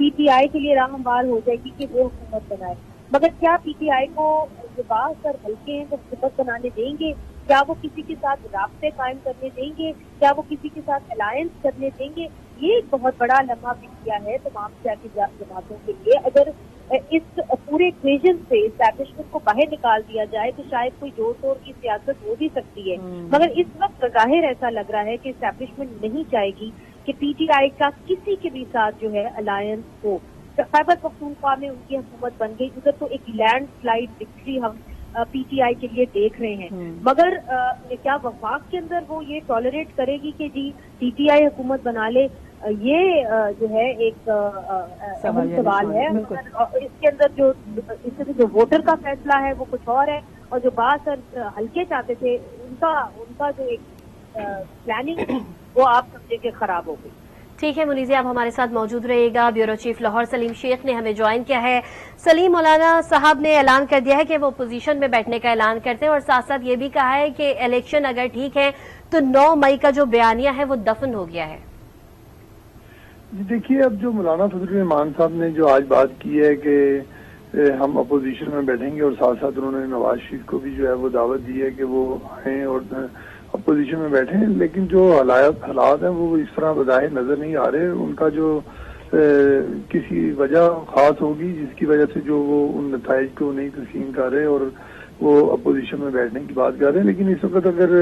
PTI کے لیے راہ ہموار ہو جائے گی کہ وہ حکومت بنائے. مگر کیا PTI کو جو باہر پر ہلکے ہیں وہ حکومت بنانے دیں گے؟ کیا وہ کسی کے ساتھ رابطے قائم کرنے دیں گے؟ کیا وہ کسی کے ساتھ الائنس کرنے دیں گے؟ یہ ایک بہت بڑا لمحہ فکریہ ہے تمام سیاسی جماعتوں کے لیے. اگر اس پورے ایکویژن سے اسٹیبلشمنٹ کو باہر نکال دیا جائے تو شاید کوئی جوڑ توڑ کی سیاست ہو بھی سکتی ہے. مگر اس وقت ظاہر ایسا لگ رہا ہے کہ اسٹیبلشمنٹ نہیں چاہے گی کہ PTI کا کسی کے بھی ساتھ جو ہے الائنس ہو. خیبر پختونخوا میں ان کی حکومت بن گئی, ادھر تو ایک لینڈ سلائڈ وکٹری ہم PTI کے لیے دیکھ رہے ہیں. مگر کیا وفاق کے اندر وہ یہ ٹالریٹ کرے گی کہ جی PTI حکومت بنا لے؟ یہ جو ہے ایک اہم سوال ہے. اس کے اندر جو ووٹر کا فیصلہ ہے وہ کچھ اور ہے, اور جو باز ہلکے چاہتے تھے ان کا جو ایک پلاننگ وہ آپ سمجھے کہ خراب ہو گئی. ٹھیک ہے منیزی, آپ ہمارے ساتھ موجود رہیے گا. بیورو چیف لاہور سلیم شیخ نے ہمیں جوائن کیا ہے. سلیم, مولانا صاحب نے اعلان کر دیا ہے کہ وہ اپوزیشن میں بیٹھنے کا اعلان کرتے ہیں, اور ساتھ ساتھ یہ بھی کہا ہے کہ الیکشن اگر ٹھیک ہے تو 9 مئی کا جو بیانیہ ہے وہ دفن ہو گیا ہے. جی دیکھیے, اب جو مولانا فضل الرحمان صاحب نے جو آج بات کی ہے کہ ہم اپوزیشن میں بیٹھیں گے, اور ساتھ ساتھ انہوں نے نواز شریف کو بھی جو ہے وہ دعوت دی ہے کہ وہ آئیں اور اپوزیشن میں بیٹھیں, لیکن جو حالات ہیں وہ اس طرح بظاہر نظر نہیں آ رہے. ان کا جو کسی وجہ خاص ہوگی جس کی وجہ سے جو وہ ان نتائج کو نہیں تسلیم کر رہے اور وہ اپوزیشن میں بیٹھنے کی بات کر رہے ہیں. لیکن اس وقت اگر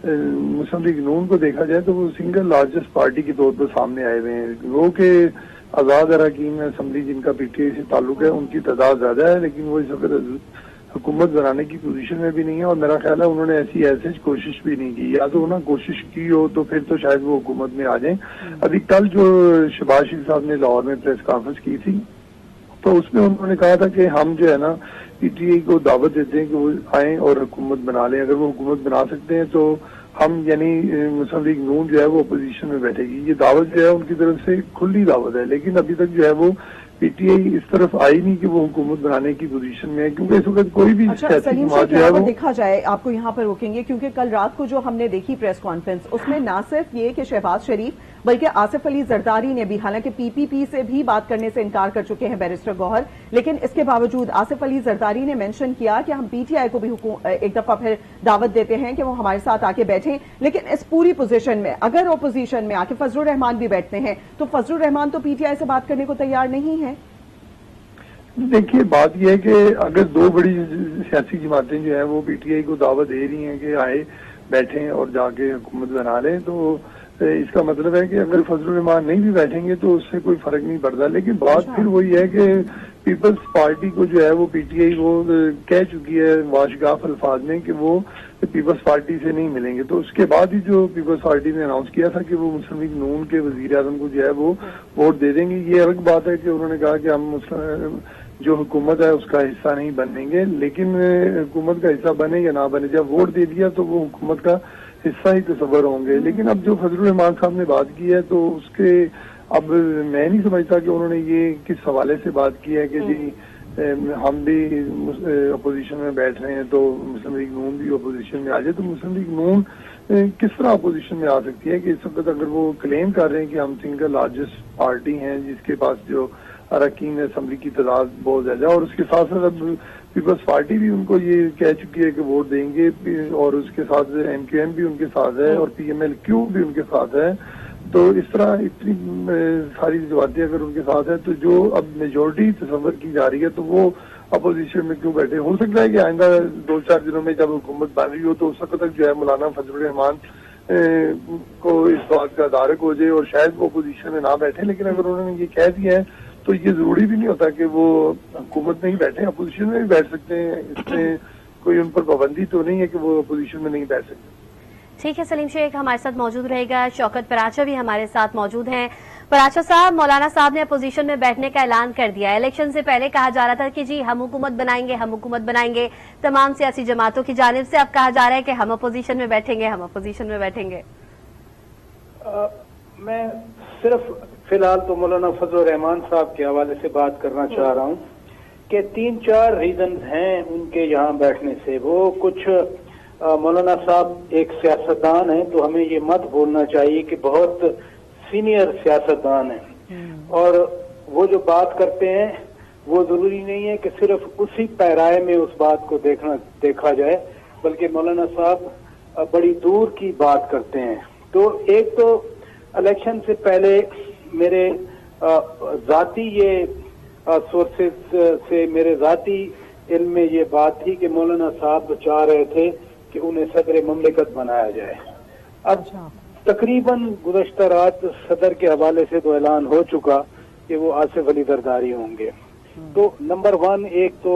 مسلم لیگ نون کو دیکھا جائے تو وہ سنگل لارجسٹ پارٹی کے طور پر سامنے آئے ہوئے ہیں. وہ کہ آزاد اراکین اسمبلی جن کا PTI سے تعلق ہے ان کی تعداد زیادہ ہے, لیکن وہ اس وقت حکومت بنانے کی پوزیشن میں بھی نہیں ہے, اور میرا خیال ہے انہوں نے ایسی کوشش بھی نہیں کی. یا تو انہوں نے کوشش کی ہو تو پھر تو شاید وہ حکومت میں آ جائیں. ابھی کل جو شہباز شریف صاحب نے لاہور میں پریس کانفرنس کی تھی تو اس میں انہوں نے کہا تھا کہ ہم جو ہے نا PTI کو دعوت دیتے ہیں کہ وہ آئیں اور حکومت بنا لیں. اگر وہ حکومت بنا سکتے ہیں تو ہم یعنی مسلم لیگ نون جو ہے وہ اپوزیشن میں بیٹھے گی. یہ دعوت جو ہے ان کی طرف سے کھلی دعوت ہے, لیکن ابھی تک جو ہے وہ PTI اس طرف آئی نہیں کہ وہ حکومت بنانے کی پوزیشن میں ہے, کیونکہ اس وقت کوئی بھی سیاسی جماعت جو ہے وہ دیکھا جائے. آپ کو یہاں پر روکیں گے کیونکہ کل رات کو جو ہم نے دیکھی پریس کانفرنس اس میں نہ صرف یہ کہ شہباز شریف بلکہ آصف علی زرداری نے بھی, حالانکہ PPP سے بھی بات کرنے سے انکار کر چکے ہیں بیرسٹر گوہر, لیکن اس کے باوجود آصف علی زرداری نے مینشن کیا کہ ہم PTI کو بھی ایک دفعہ پھر دعوت دیتے ہیں کہ وہ ہمارے ساتھ آ کے بیٹھیں. لیکن اس پوری پوزیشن میں اگر اپوزیشن میں آ کے فضل الرحمان بھی بیٹھتے ہیں تو فضل الرحمان تو PTI سے بات کرنے کو تیار نہیں ہے. دیکھیے, بات یہ ہے کہ اگر 2 بڑی سیاسی جماعتیں جو ہیں وہ PTI کو دعوت دے رہی ہیں کہ آئے بیٹھیں اور جا کے حکومت بنا لیں, تو اس کا مطلب ہے کہ اگر فضل الرحمان نہیں بھی بیٹھیں گے تو اس سے کوئی فرق نہیں پڑتا. لیکن بات پھر وہی ہے کہ پیپلز پارٹی کو جو ہے وہ PTI وہ کہہ چکی ہے واشگاف الفاظ میں کہ وہ پیپلز پارٹی سے نہیں ملیں گے. تو اس کے بعد ہی جو پیپلز پارٹی نے اناؤنس کیا تھا کہ وہ مسلم لیگ نون کے وزیر اعظم کو جو ہے وہ ووٹ دے دیں گے. یہ الگ بات ہے کہ انہوں نے کہا کہ ہم جو حکومت ہے اس کا حصہ نہیں بنیں گے, لیکن حکومت کا حصہ بنے یا نہ بنے, جب ووٹ دے دیا تو وہ حکومت کا حصہ ہی تصور ہوں گے. لیکن اب جو فضل الرحمان صاحب نے بات کی ہے تو اس کے اب میں نہیں سمجھتا کہ انہوں نے یہ کس حوالے سے بات کی ہے کہ جی ہم بھی اپوزیشن میں بیٹھ رہے ہیں تو مسلم لیگ نون بھی اپوزیشن میں آ جائے. تو مسلم لیگ نون کس طرح اپوزیشن میں آ سکتی ہے کہ اس وقت اگر وہ کلیم کر رہے ہیں کہ ہم سنگل لارجسٹ پارٹی ہیں جس کے پاس جو اراکین اسمبلی کی تعداد بہت زیادہ ہے, اور اس کے ساتھ ساتھ اب پیپلز پارٹی بھی ان کو یہ کہہ چکی ہے کہ ووٹ دیں گے, اور اس کے ساتھ MQM بھی ان کے ساتھ ہے اور PMLQ بھی ان کے ساتھ ہے. تو اس طرح اتنی ساری جماعتیں اگر ان کے ساتھ ہیں تو جو اب میجورٹی تصور کی جا رہی ہے تو وہ اپوزیشن میں کیوں بیٹھے. ہو سکتا ہے کہ آئندہ 2-4 دنوں میں جب حکومت بن رہی ہو تو اس وقت تک جو ہے مولانا فضل الرحمان کو اس بات کا دارک ہو جائے اور شاید وہ اپوزیشن میں نہ بیٹھے. لیکن اگر انہوں نے یہ کہہ دیا ہے تو یہ ضروری بھی نہیں ہوتا کہ وہ حکومت میں ہی بیٹھیں, اپوزیشن میں بھی بیٹھ سکتے ہیں. اس میں کوئی ان پر پابندی تو نہیں ہے کہ وہ اپوزیشن میں نہیں بیٹھ سکتے. ٹھیک ہے, سلیم شیخ ہمارے ساتھ موجود رہے گا. شوکت پراچا بھی ہمارے ساتھ موجود ہیں. پراچا صاحب, مولانا صاحب نے اپوزیشن میں بیٹھنے کا اعلان کر دیا ہے. الیکشن سے پہلے کہا جا رہا تھا کہ جی ہم حکومت بنائیں گے, ہم حکومت بنائیں گے. تمام سیاسی جماعتوں کی جانب سے اب کہا جا رہا ہے کہ ہم اپوزیشن میں بیٹھیں گے, ہم اپوزیشن میں بیٹھیں گے. میں صرف فی الحال تو مولانا فضل الرحمان صاحب کے حوالے سے بات کرنا چاہ رہا ہوں کہ 3-4 ریزنز ہیں ان کے یہاں بیٹھنے سے. وہ کچھ مولانا صاحب ایک سیاستدان ہیں تو ہمیں یہ مت بولنا چاہیے کہ بہت سینئر سیاستدان ہیں, اور وہ جو بات کرتے ہیں وہ ضروری نہیں ہے کہ صرف اسی پیرائے میں اس بات کو دیکھا جائے، بلکہ مولانا صاحب بڑی دور کی بات کرتے ہیں. تو ایک تو الیکشن سے پہلے میرے ذاتی یہ سورسز سے میرے ذاتی علم میں یہ بات تھی کہ مولانا صاحب چاہ رہے تھے کہ انہیں صدر مملکت بنایا جائے. اب تقریباً گزشتہ رات صدر کے حوالے سے تو اعلان ہو چکا کہ وہ آصف علی زرداری ہوں گے. تو نمبر 1 ایک تو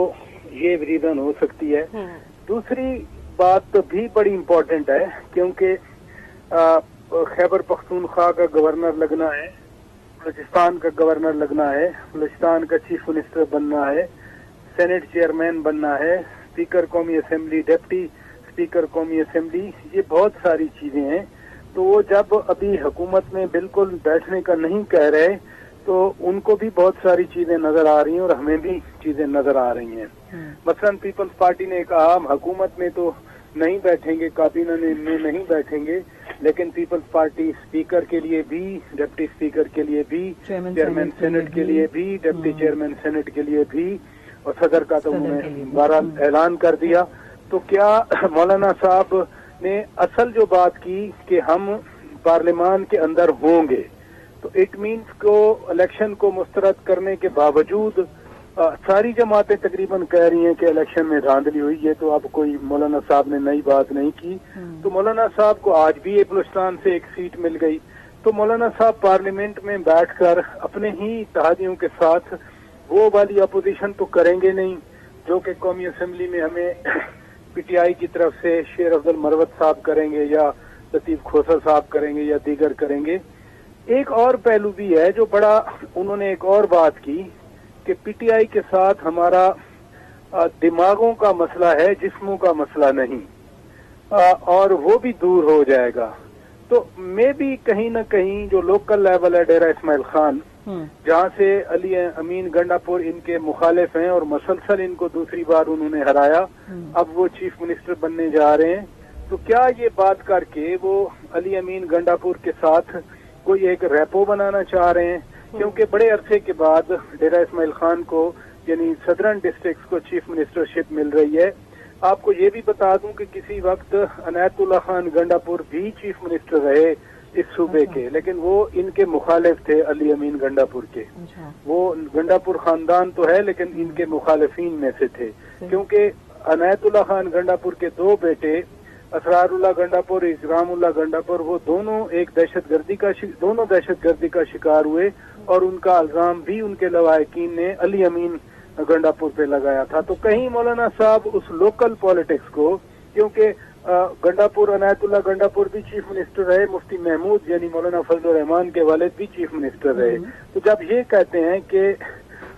یہ ریزن ہو سکتی ہے. دوسری بات تو بھی بڑی امپورٹنٹ ہے کیونکہ خیبر پختونخوا کا گورنر لگنا ہے، بلوچستان کا گورنر لگنا ہے، بلوچستان کا چیف منسٹر بننا ہے، سینٹ چیئرمین بننا ہے، اسپیکر قومی اسمبلی، ڈپٹی اسپیکر قومی اسمبلی، یہ بہت ساری چیزیں ہیں. تو وہ جب ابھی حکومت میں بالکل بیٹھنے کا نہیں کہہ رہے تو ان کو بھی بہت ساری چیزیں نظر آ رہی ہیں اور ہمیں بھی چیزیں نظر آ رہی ہیں. مثلاً پیپلز پارٹی نے کہا ہم حکومت میں تو نہیں بیٹھیں گے، کابینہ میں نہیں بیٹھیں گے، لیکن پیپلز پارٹی اسپیکر کے لیے بھی، ڈپٹی اسپیکر کے لیے بھی، چیئرمین سینٹ کے لیے بھی، ڈپٹی چیئرمین سینٹ کے لیے بھی، اور صدر کا تو انہوں نے بہرحال اعلان کر دیا. تو کیا مولانا صاحب نے اصل جو بات کی کہ ہم پارلیمان کے اندر ہوں گے، تو اٹ مینس کو الیکشن کو مسترد کرنے کے باوجود ساری جماعتیں تقریباً کہہ رہی ہیں کہ الیکشن میں دھاندلی ہوئی. یہ تو اب کوئی مولانا صاحب نے نئی بات نہیں کی. تو مولانا صاحب کو آج بھی بلوچستان سے ایک سیٹ مل گئی. تو مولانا صاحب پارلیمنٹ میں بیٹھ کر اپنے ہی اتحادیوں کے ساتھ وہ والی اپوزیشن تو کریں گے نہیں جو کہ قومی اسمبلی میں ہمیں پی ٹی آئی کی طرف سے شیر افضل مروت صاحب کریں گے یا لطیف کھوسر صاحب کریں گے یا دیگر کریں گے. ایک اور پہلو بھی ہے جو بڑا انہوں نے ایک اور بات کی کہ پی ٹی آئی کے ساتھ ہمارا دماغوں کا مسئلہ ہے، جسموں کا مسئلہ نہیں، اور وہ بھی دور ہو جائے گا. تو میں بھی کہیں نہ کہیں جو لوکل لیول ہے ڈیرہ اسماعیل خان جہاں سے علی امین گنڈا پور ان کے مخالف ہیں اور مسلسل ان کو دوسری بار انہوں نے ہرایا، اب وہ چیف منسٹر بننے جا رہے ہیں. تو کیا یہ بات کر کے وہ علی امین گنڈا پور کے ساتھ کوئی ایک ریپو بنانا چاہ رہے ہیں؟ کیونکہ بڑے عرصے کے بعد ڈیرہ اسماعیل خان کو یعنی سدرن ڈسٹرکٹس کو چیف منسٹرشپ مل رہی ہے. آپ کو یہ بھی بتا دوں کہ کسی وقت عنایت اللہ خان گنڈا پور بھی چیف منسٹر رہے اس صوبے کے، لیکن وہ ان کے مخالف تھے علی امین گنڈا پور کے. وہ گنڈا پور خاندان تو ہے لیکن ان کے مخالفین میں سے تھے، کیونکہ عنایت اللہ خان گنڈا پور کے 2 بیٹے اسرار اللہ گنڈا پور، اکرام اللہ گنڈا پور، وہ دونوں دہشت گردی کا شکار ہوئے اور ان کا الزام بھی ان کے لواحقین نے علی امین گنڈا پور پہ لگایا تھا. تو کہیں مولانا صاحب اس لوکل پالیٹکس کو، کیونکہ گنڈا پور عنایت اللہ گنڈا پور بھی چیف منسٹر رہے، مفتی محمود یعنی مولانا فضل الرحمان کے والد بھی چیف منسٹر رہے. تو جب یہ کہتے ہیں کہ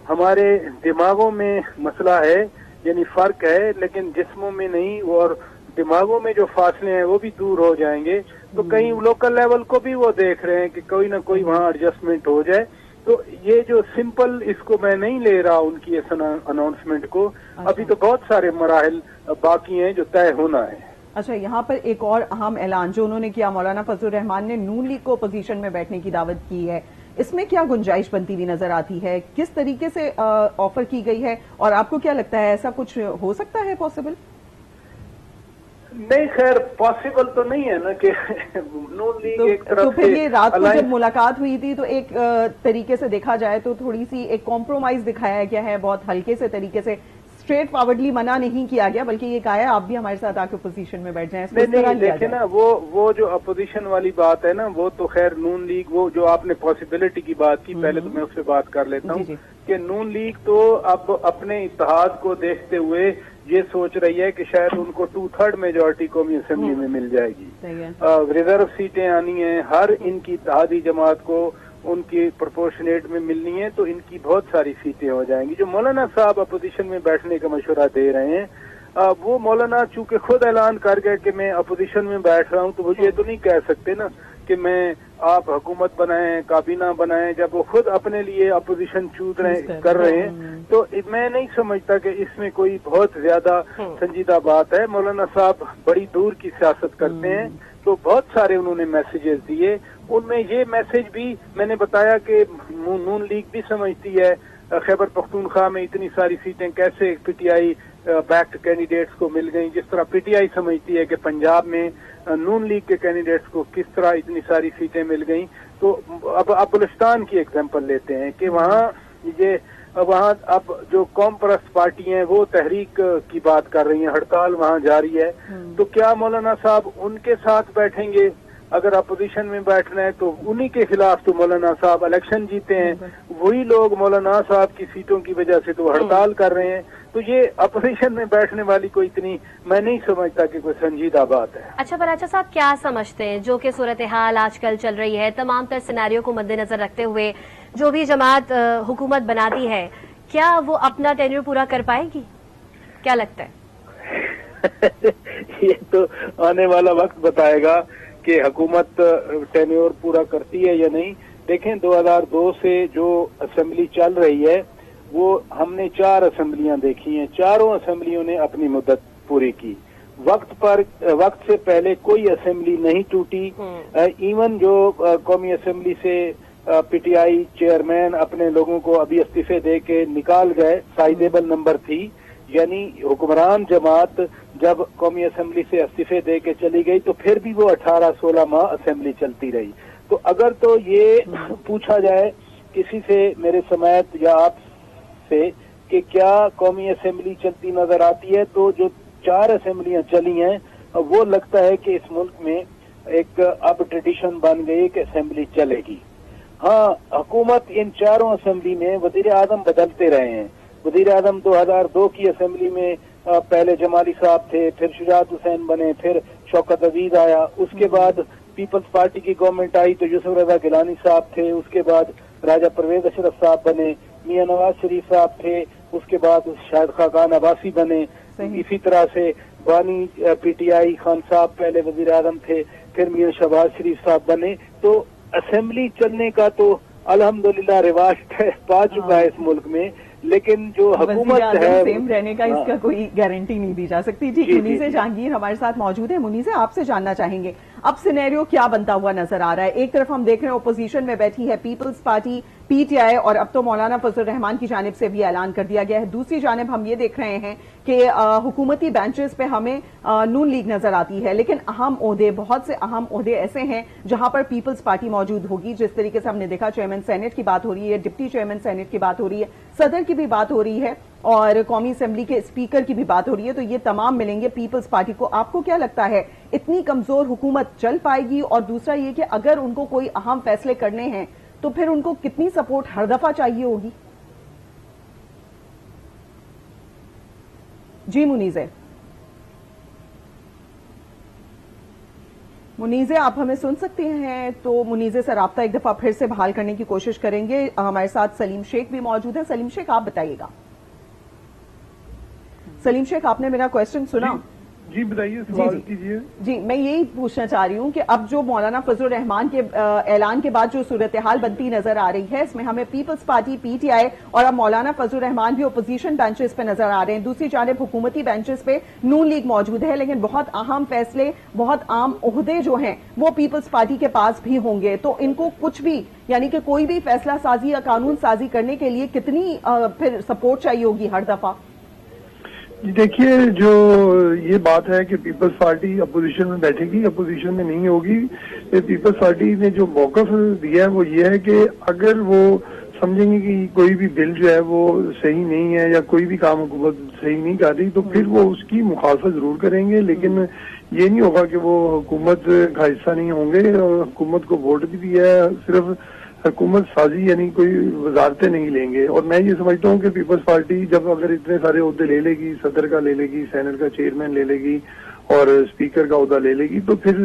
ہمارے دماغوں میں مسئلہ ہے یعنی فرق ہے لیکن جسموں میں نہیں، اور دماغوں میں جو فاصلے ہیں وہ بھی دور ہو جائیں گے، تو کہیں لوکل لیول کو بھی وہ دیکھ رہے ہیں کہ کوئی نہ کوئی وہاں ایڈجسٹمنٹ ہو جائے. تو یہ جو سمپل اس کو میں نہیں لے رہا ان کی اس اناؤنسمنٹ کو، ابھی تو بہت سارے مراحل باقی ہیں جو طے ہونا ہے. اچھا، یہاں پر ایک اور اہم اعلان جو انہوں نے کیا، مولانا فضل الرحمان نے نون لیگ کو اپوزیشن میں بیٹھنے کی دعوت کی ہے. اس میں کیا گنجائش بنتی ہوئی نظر آتی ہے؟ کس طریقے سے آفر کی گئی ہے اور آپ کو کیا لگتا ہے ایسا کچھ ہو سکتا ہے پاسبل؟ نہیں، خیر پاسبل تو نہیں ہے نا کہ نون لیگ ایک طرف سے. تو پھر یہ رات کو جب ملاقات ہوئی تھی تو ایک طریقے سے دیکھا جائے تو تھوڑی سی ایک کمپرومائز دکھایا گیا ہے، بہت ہلکے سے طریقے سے، اسٹریٹ فارورڈلی منع نہیں کیا گیا بلکہ یہ کہا ہے آپ بھی ہمارے ساتھ آ کے اپوزیشن میں بیٹھ جائیں. نہیں دیکھیں نا، وہ جو اپوزیشن والی بات ہے نا، وہ تو خیر نون لیگ، وہ جو آپ نے پاسبلٹی کی بات کی، پہلے تو میں اس سے بات کر لیتا ہوں کہ نون لیگ تو اب اپنے اتحاد کو دیکھتے ہوئے یہ سوچ رہی ہے کہ شاید ان کو 2/3 میجورٹی قومی اسمبلی میں مل جائے گی. ریزرو سیٹیں آنی ہیں، ہر ان کی اتحادی جماعت کو ان کی پرپورشنیٹ میں ملنی ہے، تو ان کی بہت ساری سیٹیں ہو جائیں گی. جو مولانا صاحب اپوزیشن میں بیٹھنے کا مشورہ دے رہے ہیں، وہ مولانا چونکہ خود اعلان کر گئے کہ میں اپوزیشن میں بیٹھ رہا ہوں، تو وہ یہ تو نہیں کہہ سکتے نا کہ میں آپ حکومت بنائیں, کابینہ بنائیں, جب وہ خود اپنے لیے اپوزیشن کر رہے ہیں تو میں نہیں سمجھتا کہ اس میں کوئی بہت زیادہ سنجیدہ بات ہے. مولانا صاحب بڑی دور کی سیاست کرتے ہیں, تو بہت سارے انہوں نے میسیجز دیے. ان میں یہ میسج بھی میں نے بتایا کہ نون لیگ بھی سمجھتی ہے خیبر پختونخوا میں اتنی ساری سیٹیں کیسے PTI backed candidates کو مل گئیں, جس طرح پی ٹی آئی سمجھتی ہے کہ پنجاب میں نون لیگ کے کینڈیڈیٹس کو کس طرح اتنی ساری سیٹیں مل گئیں. تو اب بلوچستان کی ایگزامپل لیتے ہیں کہ وہاں اب جو قوم پرست پارٹی ہیں وہ تحریک کی بات کر رہی ہیں, ہڑتال وہاں جاری ہے. تو کیا مولانا صاحب ان کے ساتھ بیٹھیں گے؟ اگر اپوزیشن میں بیٹھنا ہے تو انہی کے خلاف تو مولانا صاحب الیکشن جیتے ہیں, وہی لوگ مولانا صاحب کی سیٹوں کی وجہ سے تو ہڑتال کر رہے ہیں. تو یہ اپوزیشن میں بیٹھنے والی کوئی اتنی میں نہیں سمجھتا کہ کوئی سنجیدہ بات ہے. اچھا براچا صاحب, کیا سمجھتے ہیں جو کہ صورتحال آج کل چل رہی ہے, تمام تر سیناریو کو مد نظر رکھتے ہوئے جو بھی جماعت حکومت بناتی ہے, کیا وہ اپنا ٹینیور پورا کر پائے گی؟ کیا لگتا ہے؟ یہ تو آنے والا وقت بتائے گا کہ حکومت ٹینیور پورا کرتی ہے یا نہیں. دیکھیں 2002 سے جو اسمبلی چل رہی ہے وہ ہم نے 4 اسمبلیاں دیکھی ہیں, چاروں اسمبلیوں نے اپنی مدت پوری کی. وقت سے پہلے کوئی اسمبلی نہیں ٹوٹی. ایون جو قومی اسمبلی سے پی ٹی آئی چیئرمین اپنے لوگوں کو ابھی استعفے دے کے نکال گئے, سائزیبل نمبر تھی, یعنی حکمران جماعت جب قومی اسمبلی سے استعفے دے کے چلی گئی تو پھر بھی وہ 18-16 ماہ اسمبلی چلتی رہی. تو اگر تو یہ پوچھا جائے کسی سے میرے سمیت یا آپ سے کہ کیا قومی اسمبلی چلتی نظر آتی ہے, تو جو 4 اسمبلیاں چلی ہیں وہ لگتا ہے کہ اس ملک میں ایک اب ٹریڈیشن بن گئی کہ اسمبلی چلے گی. ہاں, حکومت ان 4 اسمبلی میں وزیر اعظم بدلتے رہے ہیں. وزیر اعظم 2002 کی اسمبلی میں پہلے جمالی صاحب تھے, پھر شجاعت حسین بنے, پھر شوکت عزیز آیا, اس کے بعد پیپلز پارٹی کی گورنمنٹ آئی تو یوسف رضا گیلانی صاحب تھے, اس کے بعد راجہ پرویز اشرف صاحب بنے, میاں نواز شریف صاحب تھے, اس کے بعد شاہد خاقان عباسی بنے, اسی طرح سے بانی پی ٹی آئی خان صاحب پہلے وزیر اعظم تھے, پھر میاں شہباز شریف صاحب بنے. تو اسمبلی چلنے کا تو الحمدللہ رواج پا چکا ہے اس ملک میں, لیکن جو حکومت ہے سیم رہنے کا اس کا کوئی گارنٹی نہیں دی جا سکتی. ٹھیک, منیزہ جہانگیر ہمارے ساتھ موجود ہے. منیزہ, آپ سے جاننا چاہیں گے اب سینیریو کیا بنتا ہوا نظر آ رہا ہے؟ ایک طرف ہم دیکھ رہے ہیں اپوزیشن میں بیٹھی ہے پیپلز پارٹی پی ٹی آئی, اور اب تو مولانا فضل الرحمان کی جانب سے بھی اعلان کر دیا گیا ہے. دوسری جانب ہم یہ دیکھ رہے ہیں کہ حکومتی بینچز پہ ہمیں نون لیگ نظر آتی ہے, لیکن اہم عہدے, بہت سے اہم عہدے ایسے ہیں جہاں پر پیپلز پارٹی موجود ہوگی. جس طریقے سے ہم نے دیکھا چیئرمین سینٹ کی بات ہو رہی ہے, ڈپٹی چیئرمین سینٹ کی بات ہو رہی ہے, صدر کی بھی بات ہو رہی ہے, اور قومی اسمبلی کے اسپیکر کی بھی بات ہو رہی ہے. تو یہ تمام ملیں گے پیپلز پارٹی کو. آپ کو کیا لگتا ہے اتنی کمزور حکومت چل پائے گی؟ اور دوسرا یہ کہ اگر ان کو کوئی اہم فیصلے کرنے ہیں تو پھر ان کو کتنی سپورٹ ہر دفعہ چاہیے ہوگی؟ جی منیزہ آپ ہمیں سن سکتے ہیں؟ تو منیزہ سے رابطہ ایک دفعہ پھر سے بحال کرنے کی کوشش کریں گے. ہمارے ساتھ سلیم شیخ بھی موجود ہے. سلیم شیخ, آپ بتائیے گا. سلیم شیخ, آپ نے میرا کوشچن سنا؟ جی بتائیے, سوال کیجیے. جی, میں یہی پوچھنا چاہ رہی ہوں کہ اب جو مولانا فضل الرحمان کے اعلان کے بعد جو صورتحال بنتی نظر آ رہی ہے, اس میں ہمیں پیپلز پارٹی پی ٹی آئی اور اب مولانا فضل الرحمان بھی اپوزیشن بینچز پہ نظر آ رہے ہیں. دوسری جانب حکومتی بینچز پہ نون لیگ موجود ہے, لیکن بہت اہم فیصلے, بہت عام عہدے جو ہیں وہ پیپلز پارٹی کے پاس بھی ہوں گے. تو ان کو کچھ بھی, یعنی کہ کوئی بھی فیصلہ سازی یا قانون سازی کرنے کے لیے کتنی پھر سپورٹ چاہیے ہوگی ہر دفعہ؟ دیکھیے, جو یہ بات ہے کہ پیپلز پارٹی اپوزیشن میں بیٹھے گی, اپوزیشن میں نہیں ہوگی. پیپلز پارٹی نے جو موقف دیا ہے وہ یہ ہے کہ اگر وہ سمجھیں گے کہ کوئی بھی بل جو ہے وہ صحیح نہیں ہے یا کوئی بھی کام حکومت صحیح نہیں کر رہی, تو پھر وہ اس کی مخالفت ضرور کریں گے. لیکن یہ نہیں ہوگا کہ وہ حکومت کا حصہ نہیں ہوں گے. اور حکومت کو ووٹ بھی دیا ہے, صرف حکومت سازی یعنی کوئی وزارتیں نہیں لیں گے. اور میں یہ سمجھتا ہوں کہ پیپلز پارٹی جب اگر اتنے سارے عہدے لے لے گی, صدر کا لے لے گی, سینٹ کا چیئرمین لے لے گی اور اسپیکر کا عہدہ لے لے گی, تو پھر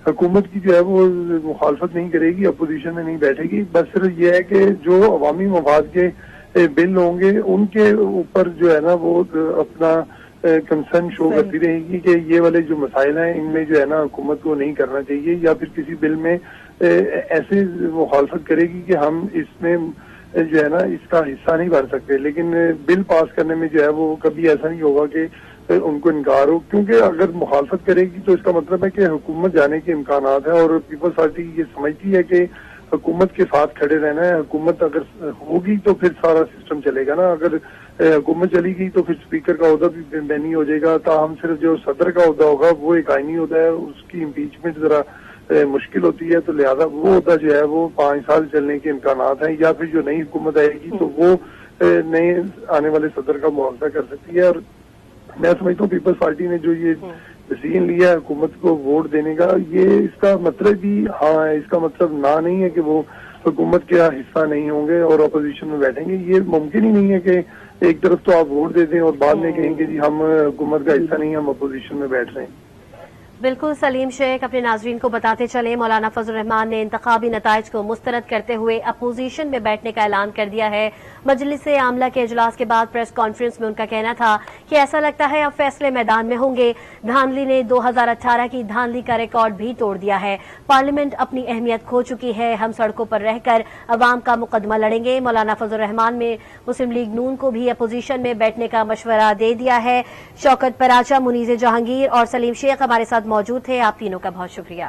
حکومت کی جو ہے وہ مخالفت نہیں کرے گی, اپوزیشن میں نہیں بیٹھے گی. بس صرف یہ ہے کہ جو عوامی مفاد کے بل ہوں گے ان کے اوپر جو ہے نا وہ اپنا کنسرن شو کرتی رہے گی کہ یہ والے جو مسائل ہیں ان میں جو ہے نا حکومت کو نہیں کرنا چاہیے، یا پھر کسی بل میں ایسے مخالفت کرے گی کہ ہم اس میں جو ہے نا اس کا حصہ نہیں بن سکتے. لیکن بل پاس کرنے میں جو ہے وہ کبھی ایسا نہیں ہوگا کہ ان کو انکار ہو، کیونکہ اگر مخالفت کرے گی تو اس کا مطلب ہے کہ حکومت جانے کے امکانات ہیں، اور پیپلز پارٹی یہ سمجھتی ہے کہ حکومت کے ساتھ کھڑے رہنا ہے. حکومت اگر ہوگی تو پھر سارا سسٹم چلے گا نا، اگر حکومت چلی گئی تو پھر اسپیکر کا عہدہ بھی بینی ہو جائے گا. تاہم صرف جو صدر کا عہدہ ہوگا وہ ایک آئینی عہدہ ہے، اس کی امپیچمنٹ ذرا مشکل ہوتی ہے، تو لہذا وہ عہدہ جو ہے وہ 5 سال چلنے کے امکانات ہیں، یا پھر جو نئی حکومت آئے گی تو وہ نئے آنے والے صدر کا معاوضہ کر سکتی ہے. اور میں سمجھتا ہوں پیپلز پارٹی نے جو یہ ڈیسیژن لیا ہے حکومت کو ووٹ دینے کا، یہ اس کا مطلب بھی ہاں ہے، اس کا مطلب نہ نہیں ہے کہ وہ حکومت کا حصہ نہیں ہوں گے اور اپوزیشن میں بیٹھیں گے. یہ ممکن ہی نہیں ہے کہ ایک طرف تو آپ ووٹ دے دیں اور بعد میں کہیں کہ جی ہم حکومت کا حصہ نہیں، ہم اپوزیشن میں بیٹھ رہے ہیں. بالکل سلیم شیخ اپنے ناظرین کو بتاتے چلے مولانا فضل الرحمان نے انتخابی نتائج کو مسترد کرتے ہوئے اپوزیشن میں بیٹھنے کا اعلان کر دیا ہے. مجلس عاملہ کے اجلاس کے بعد پریس کانفرنس میں ان کا کہنا تھا کہ ایسا لگتا ہے اب فیصلے میدان میں ہوں گے. دھاندلی نے 2018 کی دھاندلی کا ریکارڈ بھی توڑ دیا ہے. پارلیمنٹ اپنی اہمیت کھو چکی ہے، ہم سڑکوں پر رہ کر عوام کا مقدمہ لڑیں گے. مولانا فضل الرحمان نے مسلم لیگ نون کو بھی اپوزیشن میں بیٹھنے کا مشورہ دے دیا ہے. شوکت پراچا، منیز جہانگیر اور سلیم شیخ ہمارے ساتھ موجود تھے. آپ تینوں کا بہت شکریہ.